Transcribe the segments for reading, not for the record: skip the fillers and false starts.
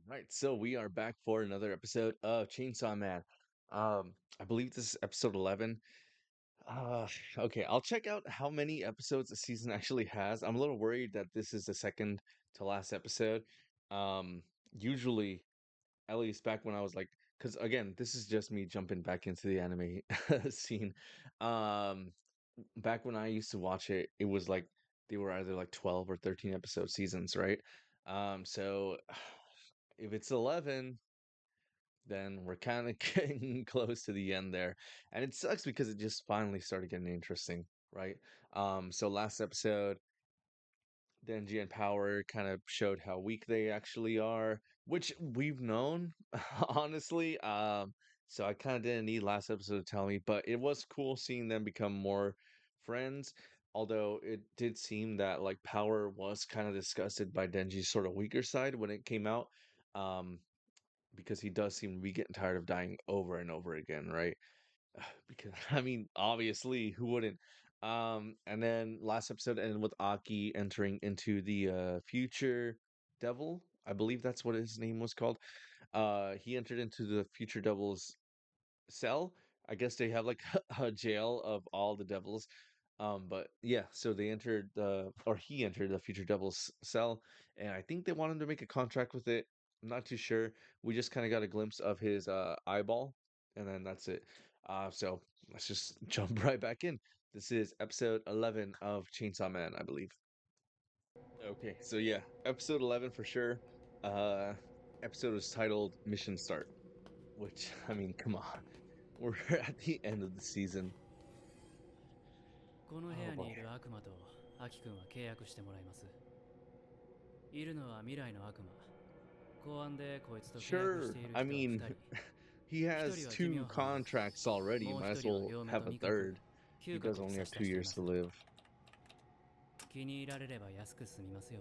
Right, so we are back for another episode of Chainsaw Man. I believe this is episode 11. Uh, okay, I'll check out how many episodes the season actually has. I'm a little worried that this is the second to last episode. Um, Usually, at least back when I was like, because again, this is just me jumping back into the anime scene. Um, Back when I used to watch it, it was like they were either like 12 or 13 episode seasons, right? So if it's 11, then we're kind of getting close to the end there. And it sucks because it just finally started getting interesting, right? So last episode, Denji and Power kind of showed how weak they actually are, which we've known, honestly. So I kind of didn't need last episode to tell me, but it was cool seeing them become more friends. Although it did seem that like Power was kind of disgusted by Denji's sort of weaker side when it came out. Um, because he does seem to be getting tired of dying over and over again, right? Because I mean, obviously, who wouldn't? And then last episode ended with Aki entering into the future devil. I believe that's what his name was called. He entered into the future devil's cell. I guess they have like a jail of all the devils. But yeah, so they entered the, or he entered the future devil's cell, and I think they want him to make a contract with it. I'm not too sure. We just kind of got a glimpse of his eyeball, and then that's it. So let's just jump right back in. This is episode 11 of Chainsaw Man, I believe. Okay, so yeah, episode 11 for sure. Uh, Episode is titled Mission Start, which I mean, come on. We're at the end of the season. この部 Oh 屋に boy. いる悪魔とアキ君は契約してもらいます。いるのは未来の悪魔。公安でこいつと契約し Sure. ている I 人は2 mean, 人。he 1 has 人は寿命 two 犯で、contracts already. もう Might 1 as 人は well 両目 have と a 味覚、third. He 嗅 does 覚を only 差 have し two 出してい years ま to す。live. 気に入られれば安く済みますよ。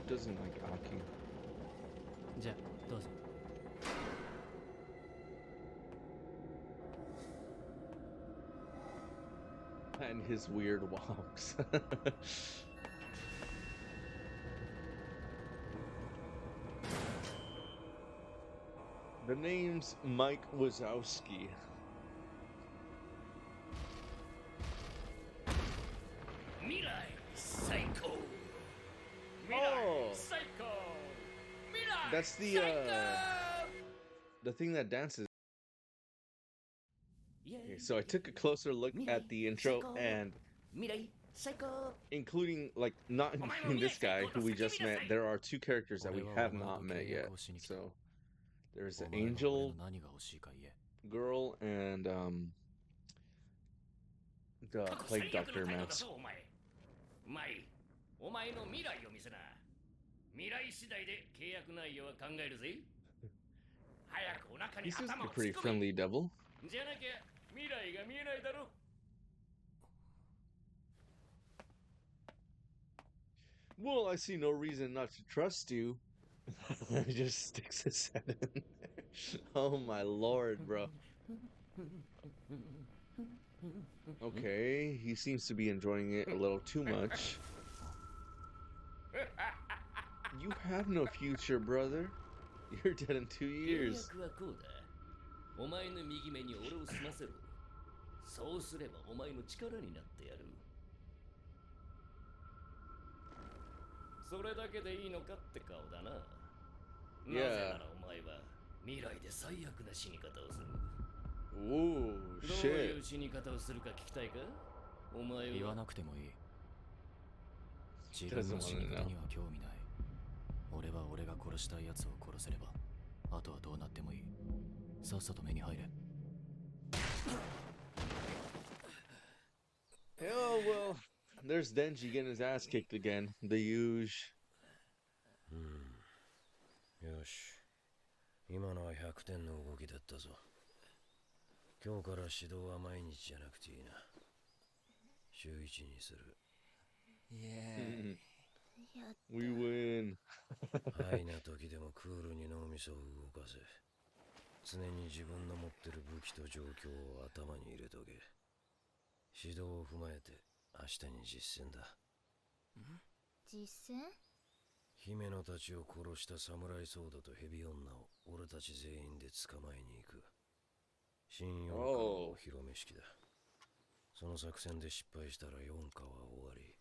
Who doesn't like Aki? じゃあどうぞ。And his weird walks. The name's Mike Wazowski. 未来最高。未来 Oh, 最高。未来 that's 最高。 the thing that dances. イエー Okay, イ so I took a closer look 未来 at the 最 intro 高。 and 未来最高。 including like not お前も including 未来 this 最 guy 高 who と we 叫びな just さ met. い。 There are two characters that we 俺は have お前 not と met 契 yet. 約をしに来た。 So there's お an 前は俺の angel 何が欲しいか言え。 girl and the 過去 plague 最悪の doctor 態度だ mask. ぞお前。マイ、お前の未来を見せな。未来次第で契約内容は考えるぜ。早くお腹 He に seems like 頭 a を突っ pretty 込め。 friendly devil. じゃなきゃ未来が見えないだろ。 Well, I see no reason not to trust you. He just sticks his head in there. Oh my lord, bro. Okay, he seems to be enjoying it a little too much. You have no future, brother. You're dead in 2 契 years. 約はこうだ。お前の右目に俺を済ませろ。そうすればお前の力になってやる。それだけでいいのかって顔だな。なぜならお前は未来で最悪な死に方をする。 Ooh, どういう shit. 死に方をするか聞きたいか。お前は言わなくてもいい。自分の死に方には興味ない。俺は俺が殺したい奴を殺せれば、あとはどうなってもいい。さっさと目に入れ。 Oh, well, there's Denji getting his ass kicked again. The huge. よし。今のは100点の動きだったぞ。今日から指導は毎日じゃなくていいな。週1にする。We win. ハイな時でもクールに脳みそを動かせ。常に自分の持ってる武器と状況を頭に入れとけ。指導を踏まえて明日に実践だ。実践？姫野たちを殺した侍ソードとヘビ女を俺たち全員で捕まえに行く。新四課のお披露目式だ。その作戦で失敗したら四課は終わり。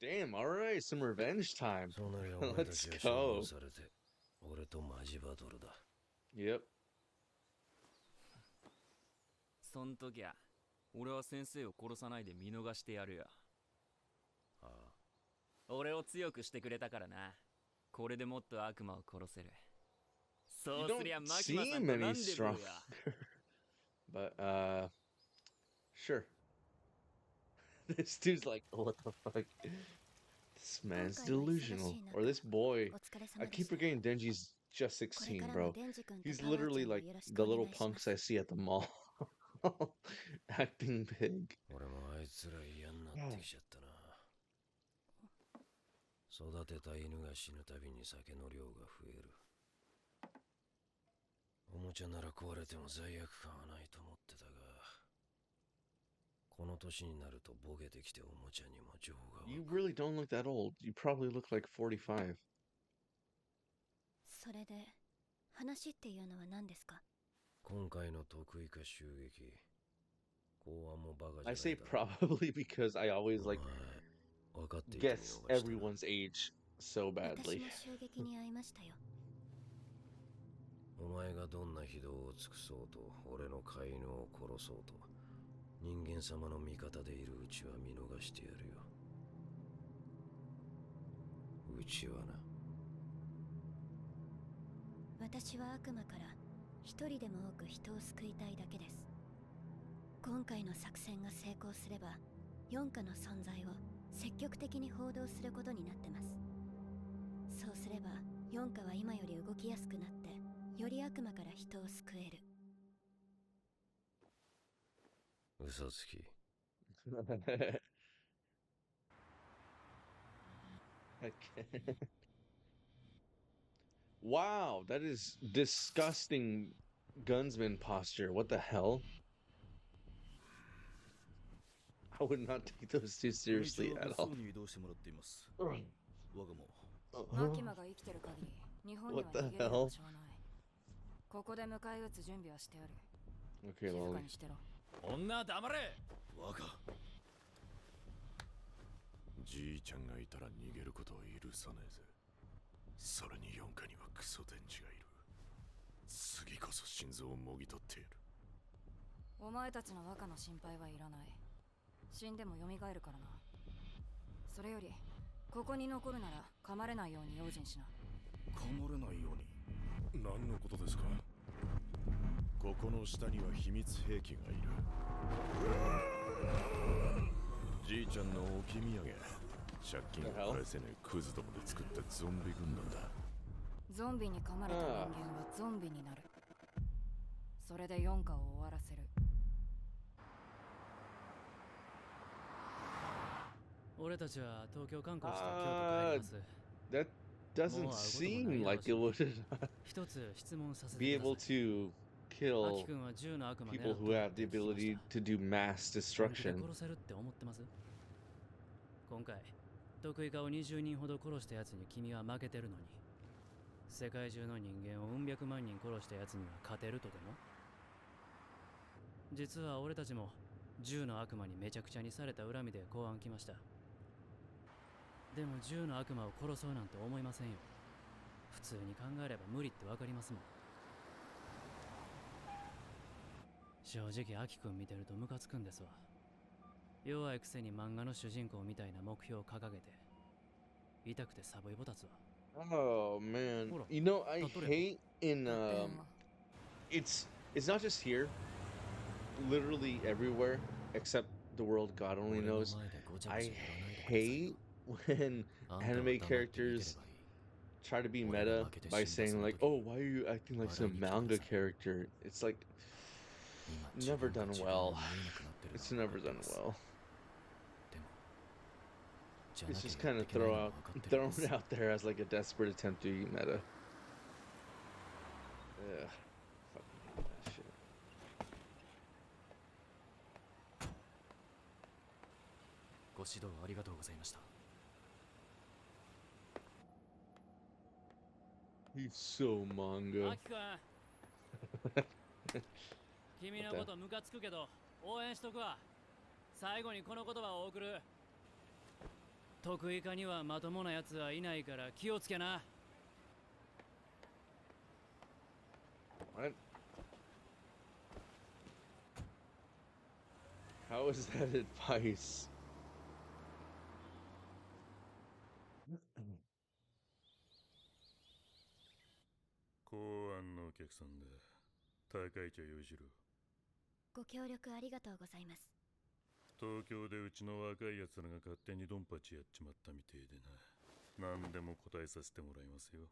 Damn, alright, some revenge time. そうなりゃお前た Let's ちは処 go. 分されて、俺とマジバトルだ。Yep. そん時は俺は先生を殺さないで見逃してやるよ。ああ。俺を強くしてくれたからな。これでもっと悪魔を殺せる。そ You うすりゃ don't マキマさ seem んとラ any ンデブー strong. や。But, sure. This dude's like, what the fuck? This man's delusional. Or this boy. I keep forgetting Denji's just 16, bro. He's literally like the little punks I see at the mall. Acting big. 俺もあいつら嫌になってきちゃったな。育てた犬が死ぬたびに酒の量が増える。おもちゃなら壊れても罪悪感はないと思ってたが、この年になるとボケてきておもちゃにも情が湧く。 You really don't look that old. You probably look like 45. それで話っていうのは何ですか？今回の得意か襲撃、公安もバカじゃな I い say だろ。 probably because I always お like 前分かっていて見逃 guess した。 everyone's age so 私 badly. も襲撃に遭いましたよ。お前がどんな非道を尽くそうと、俺の飼い犬を殺そうと、人間様の味方でいるうちは見逃してやるよ。うちはな。私は悪魔から一人でも多く人を救いたいだけです。今回の作戦が成功すれば、四課の存在を積極的に報道することになってます。そうすれば四課は今より動きやすくなって、より悪魔から人を救える。嘘つき。Wow, that is disgusting gunsman posture. What the hell? I would not take those two seriously at all. マキマが生きてる限り、日本には What 逃 the げる hell? 場所はない。ここで迎え撃つ準備はしてある。 Okay, 静 Lolly. かにしてろ。女黙れ。我がじいちゃんがいたら逃げることは許さねえぜ。それに四課にはクソ電池がいる。次こそ心臓をもぎ取ってやる。お前たちの若の心配はいらない。死んでも蘇るからな。それよりここに残るなら噛まれないように用心しな。噛まれないように。何のことですか？ここの下には秘密兵器がいる。じいちゃんの置き土産。借金を返せねえクズどもで作ったゾンビ軍団だ。ゾンビに噛まれた人間はゾンビになる。それで四課を終わらせる。俺たちは東京観光して京都帰ります。 That doesn't seem like it would 一つ質問させ be てくだ able さい。 to ア kill キ君は銃の悪魔 people who have the ability to do mass 本気で destruction. 殺せるって思ってます？今回得意化を20人ほど殺したやつに君は負けてるのに、世界中の人間をうん百万人殺したやつには勝てるとでも？実は俺たちも銃の悪魔にめちゃくちゃにされた恨みで公安来ました。でも銃の悪魔を殺そうなんて思いませんよ。普通に考えれば無理ってわかりますもん。正直アキ君見てるとムカつくんですわ。弱いくせに漫画の主人公みたいな目標を掲げて、痛くてサブイボ立つわ。 Oh man. Hold on. You know, I Don't do that. hate in だって it's not just here. Literally everywhere except the world God only 俺の knows. 前でごちゃご I ちゃ言わないでくださいよ。 hate when あんたは anime 黙って見てればいい。 characters try to be meta by saying like, "Oh, why are you acting like some manga character?" It's like 今 never 自分 done が自分 well. に見えなくなってる It's のは never わかり done ます。 well. でも、じゃな It's けれ just ば kind で of きないの throw は out 分かってるん thrown です。 out there as like a desperate attempt to be meta. Ugh, fucking hate that shit. ご指導ありがとうございました。He's so ア manga. キ君君の What こ the- とムカつくけど応援しとくわ。最後にこの言葉を送る。得意課にはまともなやつはいないから気をつけな。 What? How is that advice? 公安のお客さんだ。高市洋次郎。ご協力ありがとうございます。東京でうちの若い奴らが勝手にドンパチやっちまったみてえでな。何でも答えさせてもらいますよ。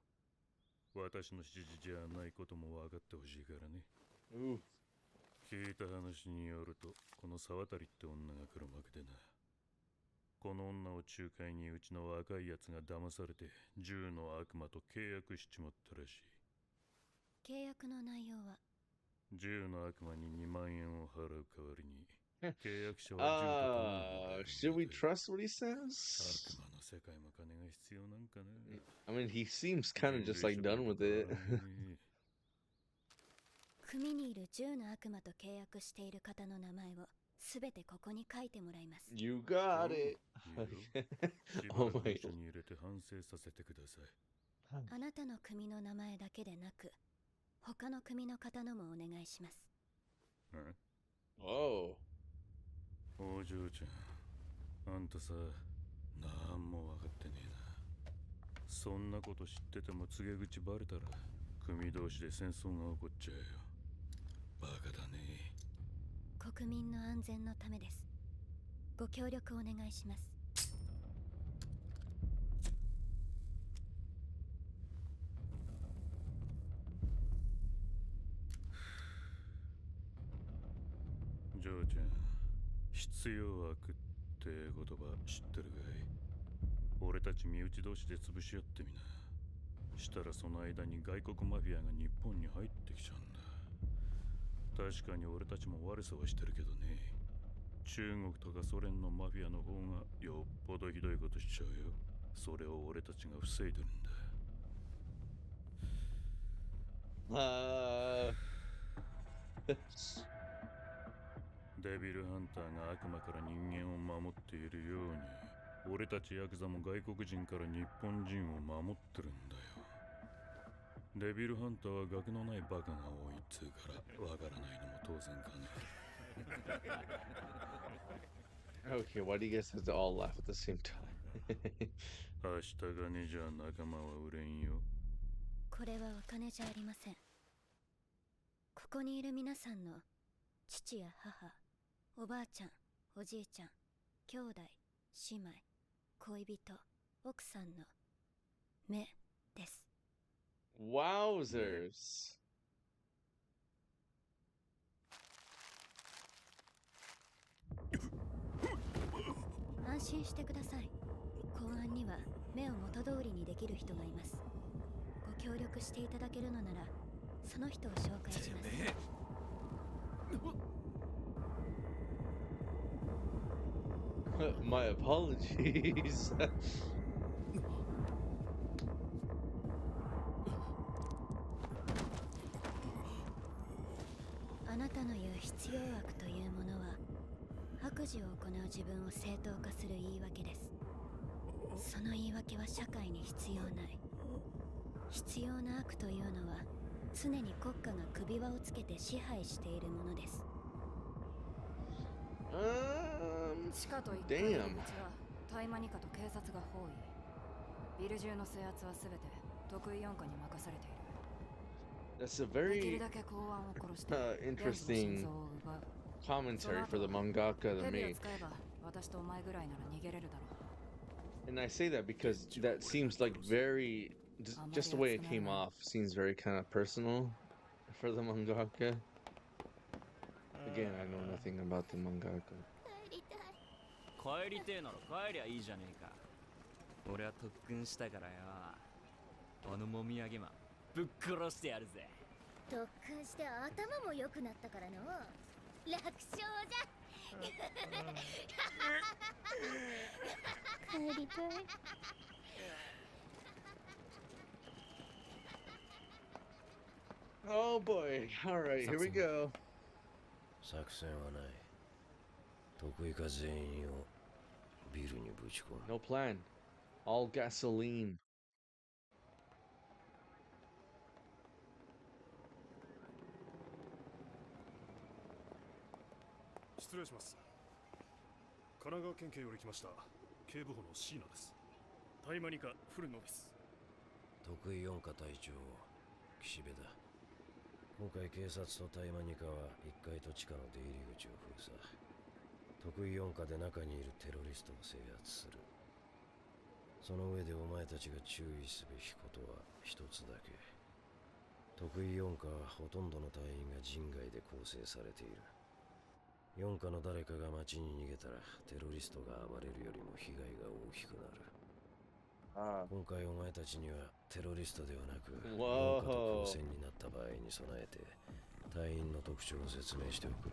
私の指示じゃないことも分かってほしいからね。 Ooh. 聞いた話によると、この沢渡って女が黒幕でな。この女を仲介にうちの若い奴が騙されて銃の悪魔と契約しちまったらしい。契約の内容は銃の悪魔に2万円を払う代わりに契約者は銃とともにもらえるんだという。 Should we trust what he 悪 says? 魔の世界も金が必要なんかな。 I mean, he seems kind of just like done with it. 組にいる10の悪魔と契約している方の名前をすべてここに書いてもらいます。You got it. しばらくうちに入れて反省させてください。あなたの組の名前だけでなく、他の組の方のもお願いします。 Oh. お嬢ちゃん、あんたさ、なんも分かってねえな。そんなこと知ってても告げ口バレたら組同士で戦争が起こっちゃうよ。バカだね。国民の安全のためです。ご協力お願いします。嬢ちゃん、必要悪って言葉知ってるかい？俺たち身内同士で潰し合ってみな。したらその間に外国マフィアが日本に入ってきちゃうんだ。確かに俺たちも悪さはしてるけどね。中国とかソ連のマフィアの方がよっぽどひどいことしちゃうよ。それを俺たちが防いでるんだ。デビルハンターが悪魔から人間を守っているように、俺たちヤクザも外国人から日本人を守ってるんだよ。デビルハンターは学のないバカが多いっつうからわからないのも当然かね。Okay, why do you guys have to all laugh at the same time? 明日がねじゃ仲間は売れんよ。これはお金じゃありません。ここにいる皆さんの父や母、おばあちゃん、おじいちゃん、兄弟、姉妹、恋人、奥さんの目です。 Wowzers. 安心してください。公安には目を元通りにできる人がいます。ご協力していただけるのならその人を紹介します。 My apologies. あなたの言う必要悪というものは悪事を行う自分を正当化する言い訳です。その言い訳は社会に必要ない。必要な悪というのは常に国家が首輪をつけて支配しているものです。地下と1階の入り口は大麻ニカと警察が包囲。ビル中の制圧は全て得意4課に任されている。 That's a できる very だけ公安を殺して interesting 現地の心臓を奪う。 commentary for the mangaka to ヘビを me. 使えば私とお前ぐらいなら逃げれるだろう。 And I say that because that seems like very, just the way it came off seems very kind of personal for the mangaka. Again, I know nothing about the mangaka. 帰りてえなら帰りゃいいじゃねえか。俺は特訓したからよ。あのもみあげマンぶっ殺してやるぜ。特訓して頭も良くなったからの楽勝じゃ。帰りたい。Oh boy. All right, here we go. 作戦はない。得意か全員をビルにぶち込む。 No plan. All gasoline. 失礼します。神奈川県警より来ました警部補の椎名です。大麻ニカ古野です。得意四課隊長岸辺だ。今回警察と大麻ニカは1階と地下の出入り口を封鎖。得意四課で中にいるテロリストを制圧する。その上でお前たちが注意すべきことは一つだけ。得意四課はほとんどの隊員が人外で構成されている。四課の誰かが町に逃げたらテロリストが暴れるよりも被害が大きくなる。今回お前たちにはテロリストではなく四課と交戦になった場合に備えて隊員の特徴を説明しておく。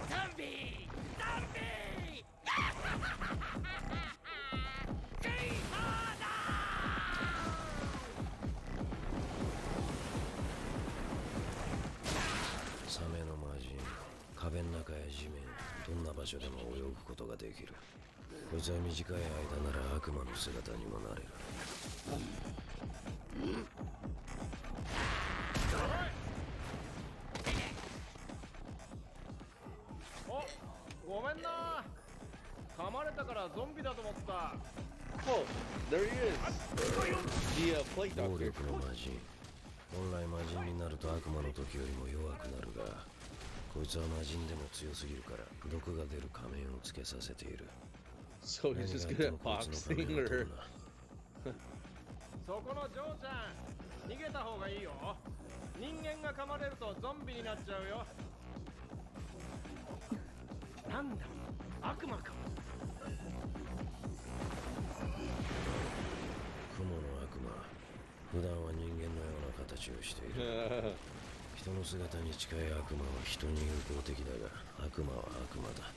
ゾンビゾンビサメの魔人、壁の中や地面、どんな場所でも泳ぐことができる。こいつは短い間なら悪魔の姿にもなれる。お、ごめんな。噛まれたからゾンビだと思った。Oh, there he is. The plague 暴 doctor. 力の魔人。本来魔人になると悪魔の時よりも弱くなるが、こいつは魔人でも強すぎるから毒が出る仮面をつけさせている。So he's just good at boxing, or そこのジョーちゃん、逃げた方がいいよ。人間が噛まれるとゾンビになっちゃうよ。なんだ、悪魔か。雲の悪魔。普段は人間のような形をしている。人の姿に近い悪魔は人に友好的だが、悪魔は悪魔だ。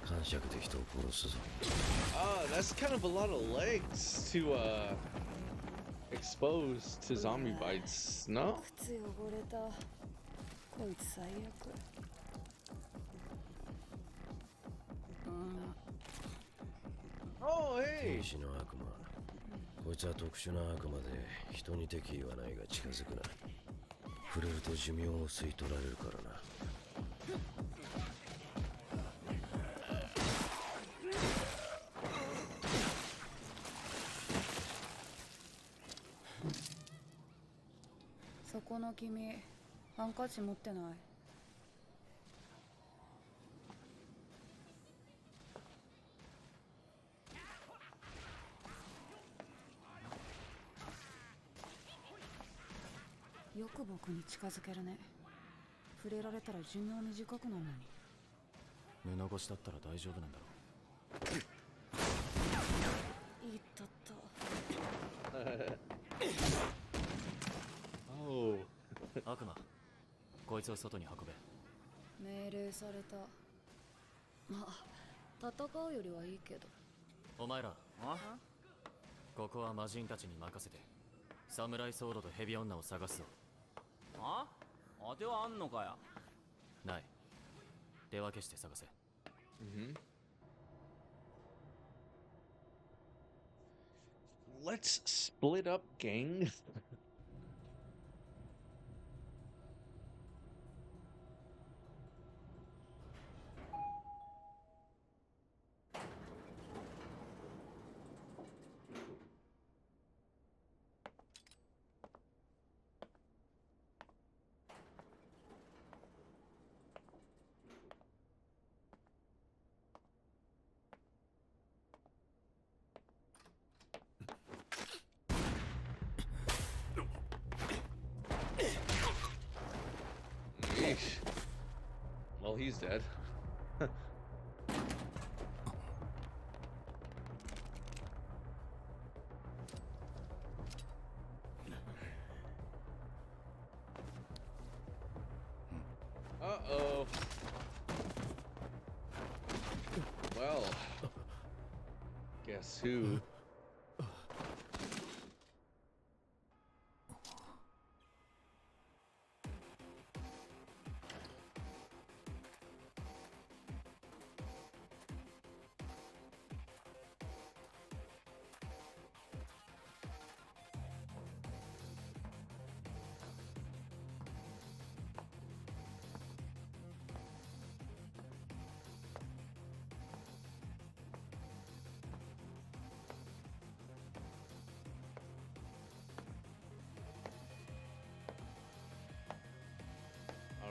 感触で人を殺すぞ。That's kind of a lot of legs to expose to zombie bites, no? 靴汚れた。こいつ最悪。Oh, 天 hey! 使の悪魔。こいつは特殊な悪魔で人に敵意はないが近づくな。触れると寿命を吸い取られるからな。そこの君、ハンカチ持ってない？よく僕に近づけるね。触れられたら寿命短くなるのに。布越しだったら大丈夫なんだろいったった。Oh. う。悪魔、こいつを外に運べ。命令された。まあ、戦うよりはいいけど。お前ら、ここは魔人たちに任せてサムライソードとヘビ女を探すぞ。当てはあんのかよ。ない。手分けして探せ。Let's split up, gang. Yeesh. Well, he's dead. Uh-oh. Well, guess who?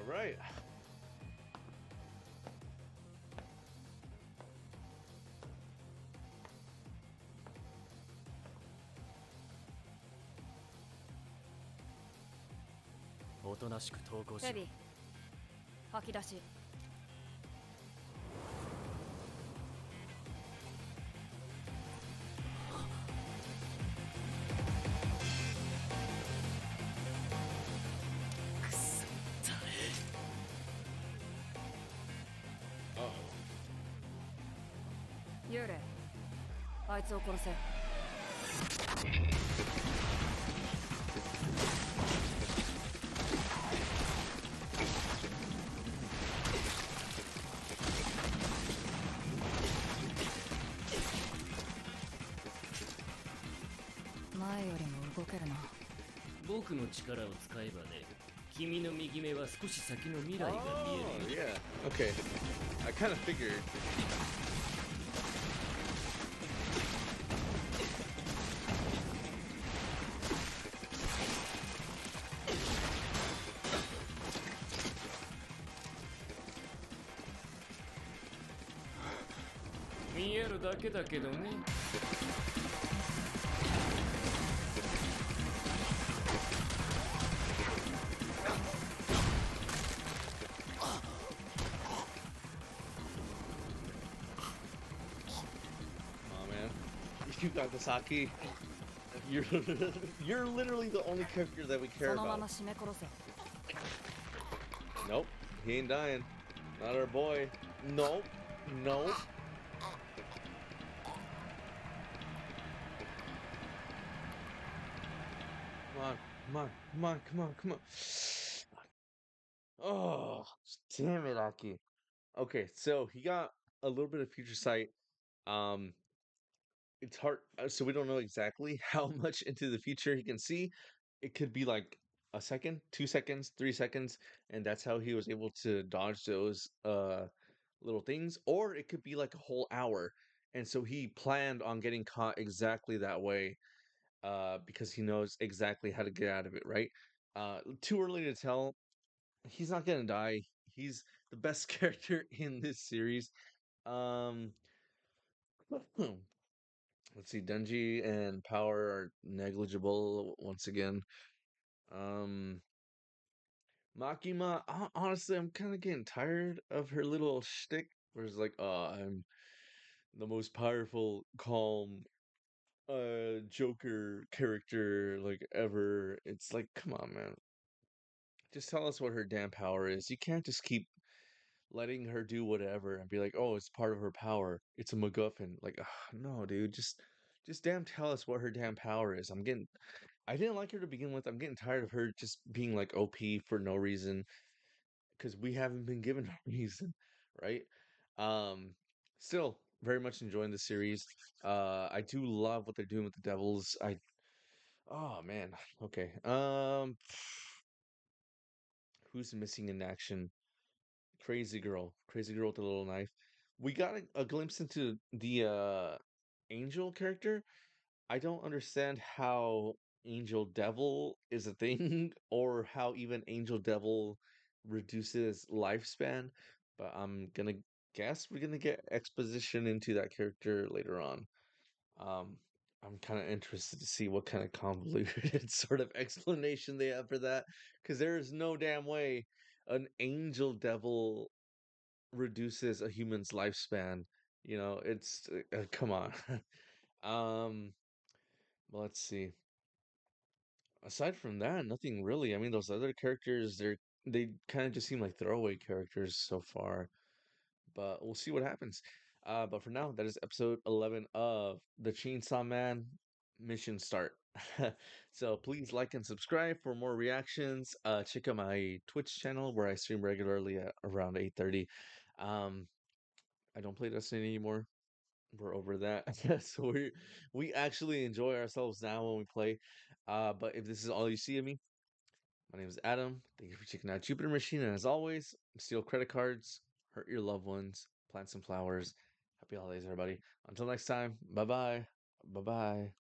right. Heavy. 吐き出し。幽霊。あいつを殺せ。前よりも動けるな。僕の力を使えばね、君の右目は少し先の未来が見える。Yeah. Okay. I kind of figured. Oh 見えるだけだけどね。You got the sake. You're literally the only character that we care そのま about. ま締め殺せ。 Nope, he ain't dying. Not our boy. Nope, nope. Come on, come on, come on, come on, come on. Oh, damn it, Aki. Okay, so he got a little bit of future sight. Um, it's hard, so we don't know exactly how much into the future he can see. It could be like a second, 2 seconds, 3 seconds, and that's how he was able to dodge those little things. Or it could be like a whole hour, and so he planned on getting caught exactly that way, because he knows exactly how to get out of it, right? Too early to tell. He's not gonna die. He's the best character in this series. Um, let's see, Denji and Power are negligible once again. Um, Makima, honestly, I'm kind of getting tired of her little shtick, where it's like, oh, I'm the most powerful, calm, Joker character like ever. It's like, come on, man. Just tell us what her damn power is. You can't just keep letting her do whatever and be like, oh, it's part of her power. It's a MacGuffin. Like, no, dude, just damn tell us what her damn power is. I didn't like her to begin with. I'm getting tired of her just being like OP for no reason, because we haven't been given a reason, right? Um, Still very much enjoying the series. I do love what they're doing with the Devils. Oh man, okay. Who's missing in action? Crazy girl with the little knife. We got a glimpse into the Angel character. I don't understand how Angel Devil is a thing, or how even Angel Devil reduces lifespan, but I'm gonna guess we're gonna get exposition into that character later on. Um, I'm kind of interested to see what kind of convoluted sort of explanation they have for that, because there is no damn way an Angel Devil reduces a human's lifespan. It's come on. um let's see. Aside from that, nothing really. I mean, those other characters, they kind of just seem like throwaway characters so far, but we'll see what happens. But for now, that is episode 11 of the Chainsaw Man mission start. So please like and subscribe for more reactions. Check out my Twitch channel where I stream regularly at around 8:30. Um, I don't play Destiny anymore. We're over that. So we actually enjoy ourselves now when we play. But if this is all you see of me, my name is Adam. Thank you for checking out Jupiter Machine. And as always, steal credit cards, hurt your loved ones, plant some flowers. Happy holidays, everybody. Until next time, bye bye. Bye bye.